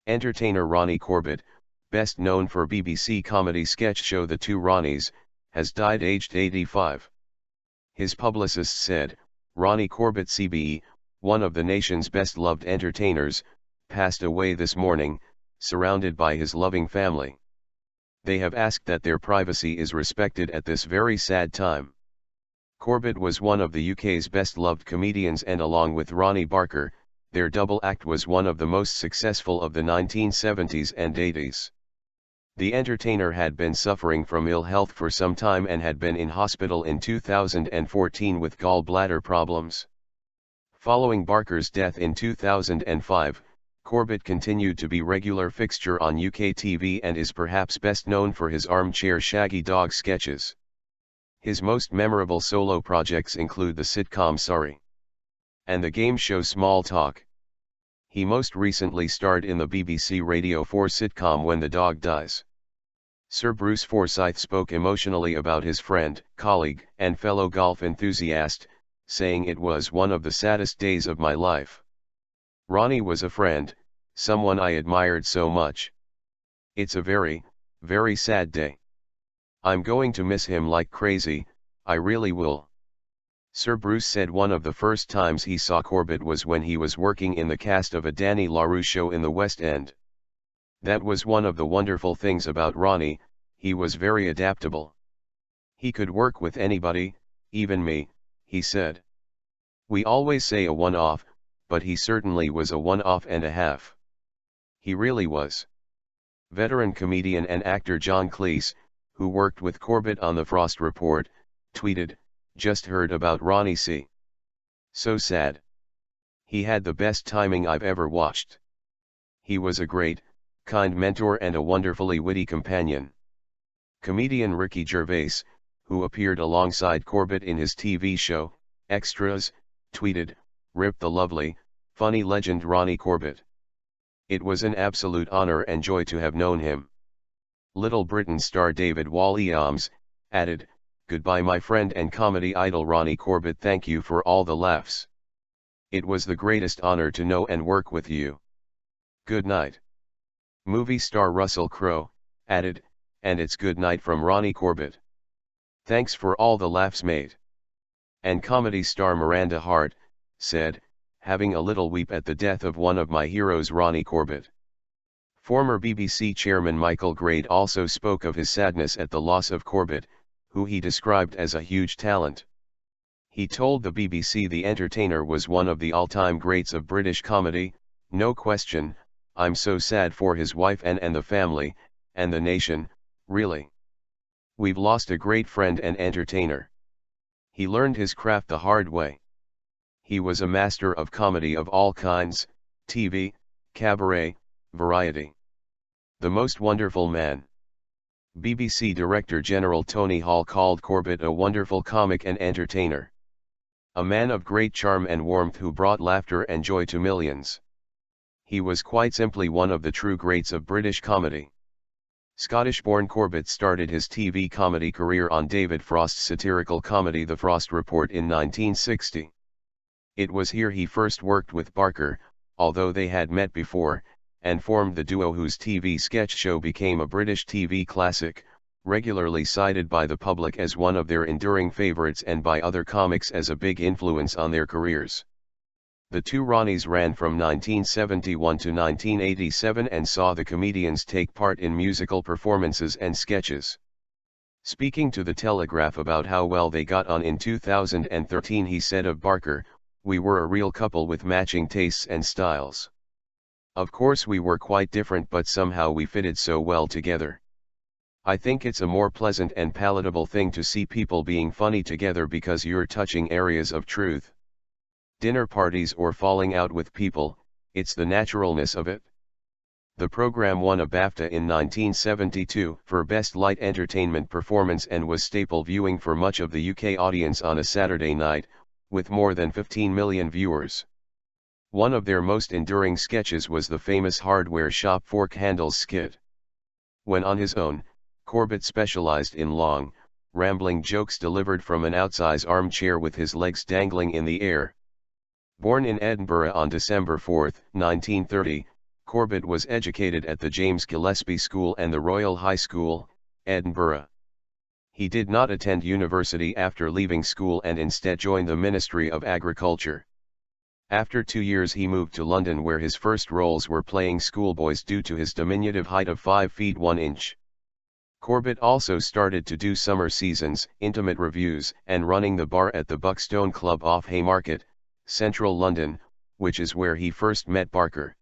Entertainer Ronnie Corbett, best known for BBC comedy sketch show The Two Ronnies, has died aged 85. His publicist said, Ronnie Corbett CBE, one of the nation's best-loved entertainers, passed away this morning, surrounded by his loving family. They have asked that their privacy is respected at this very sad time. Corbett was one of the UK's best-loved comedians, and along with Ronnie Barker, their double act was one of the most successful of the 1970s and 80s. The entertainer had been suffering from ill health for some time and had been in hospital in 2014 with gall bladder problems. Following Barker's death in 2005, Corbett continued to be regular fixture on UK TV and is perhaps best known for his armchair shaggy dog sketches. His most memorable solo projects include the sitcom Sorry and the game show Small Talk. He most recently starred in the BBC Radio 4 sitcom When the Dog Dies. Sir Bruce Forsyth spoke emotionally about his friend, colleague, and fellow golf enthusiast, saying it was one of the saddest days of my life. Ronnie was a friend, someone I admired so much. It's a very, very sad day. I'm going to miss him like crazy, I really will. Sir Bruce said one of the first times he saw Corbett was when he was working in the cast of a Danny LaRue show in the West End. That was one of the wonderful things about Ronnie, he was very adaptable. He could work with anybody, even me, he said. We always say a one-off, but he certainly was a one-off and a half. He really was. Veteran comedian and actor John Cleese, who worked with Corbett on The Frost Report, tweeted, "Just heard about Ronnie C. So sad. He had the best timing I've ever watched. He was a great, kind mentor and a wonderfully witty companion." Comedian Ricky Gervais, who appeared alongside Corbett in his TV show, Extras, tweeted, "Rip the lovely, funny legend Ronnie Corbett. It was an absolute honor and joy to have known him." Little Britain star David Walliams added, "Goodbye my friend and comedy idol Ronnie Corbett, thank you for all the laughs. It was the greatest honor to know and work with you. Good night." Movie star Russell Crowe added, "And it's good night from Ronnie Corbett. Thanks for all the laughs made." And comedy star Miranda Hart said, "Having a little weep at the death of one of my heroes Ronnie Corbett." Former BBC chairman Michael Grade also spoke of his sadness at the loss of Corbett, who he described as a huge talent. He told the BBC the entertainer was one of the all-time greats of British comedy, "No question, I'm so sad for his wife and the family, and the nation, really. We've lost a great friend and entertainer. He learned his craft the hard way. He was a master of comedy of all kinds, TV, cabaret, variety. The most wonderful man." BBC Director General Tony Hall called Corbett a wonderful comic and entertainer. "A man of great charm and warmth who brought laughter and joy to millions. He was quite simply one of the true greats of British comedy." Scottish-born Corbett started his TV comedy career on David Frost's satirical comedy The Frost Report in 1960. It was here he first worked with Barker, although they had met before, and formed the duo whose TV sketch show became a British TV classic, regularly cited by the public as one of their enduring favourites and by other comics as a big influence on their careers. The Two Ronnies ran from 1971 to 1987 and saw the comedians take part in musical performances and sketches. Speaking to The Telegraph about how well they got on in 2013, he said of Barker, "We were a real couple with matching tastes and styles. Of course we were quite different, but somehow we fitted so well together. I think it's a more pleasant and palatable thing to see people being funny together because you're touching areas of truth. Dinner parties or falling out with people, it's the naturalness of it." The program won a BAFTA in 1972 for Best Light Entertainment Performance and was staple viewing for much of the UK audience on a Saturday night, with more than 15 million viewers. One of their most enduring sketches was the famous hardware shop fork handles skit. When on his own, Corbett specialized in long, rambling jokes delivered from an outsize armchair with his legs dangling in the air. Born in Edinburgh on December 4, 1930, Corbett was educated at the James Gillespie School and the Royal High School, Edinburgh. He did not attend university after leaving school and instead joined the Ministry of Agriculture. After 2 years he moved to London, where his first roles were playing schoolboys due to his diminutive height of 5 feet 1 inch. Corbett also started to do summer seasons, intimate reviews, and running the bar at the Buckstone Club off Haymarket, central London, which is where he first met Barker.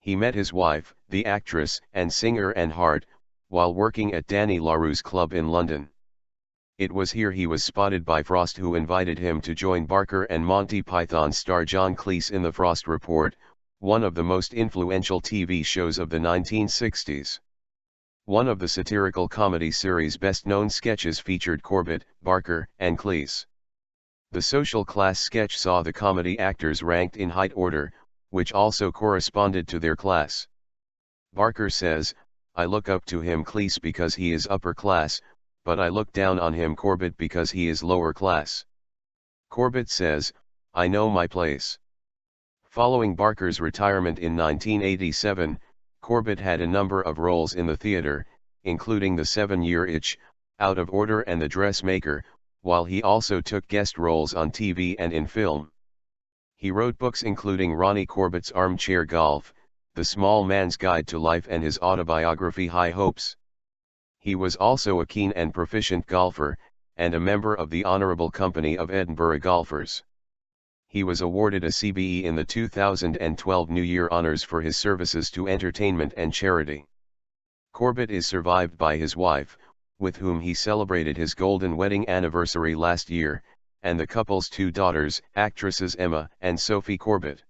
He met his wife, the actress and singer Anne Hart, while working at Danny LaRue's club in London. It was here he was spotted by Frost, who invited him to join Barker and Monty Python star John Cleese in The Frost Report, one of the most influential TV shows of the 1960s. One of the satirical comedy series' best-known sketches featured Corbett, Barker, and Cleese. The social class sketch saw the comedy actors ranked in height order, which also corresponded to their class. Barker says, "I look up to him Cleese because he is upper class, but I look down on him Corbett because he is lower class." Corbett says, "I know my place." Following Barker's retirement in 1987, Corbett had a number of roles in the theater, including The 7-Year Itch, Out of Order and The Dressmaker, while he also took guest roles on TV and in film. He wrote books including Ronnie Corbett's Armchair Golf, The Small Man's Guide to Life, and his autobiography High Hopes. He was also a keen and proficient golfer, and a member of the Honourable Company of Edinburgh Golfers. He was awarded a CBE in the 2012 New Year Honours for his services to entertainment and charity. Corbett is survived by his wife, with whom he celebrated his golden wedding anniversary last year, and the couple's 2 daughters, actresses Emma and Sophie Corbett.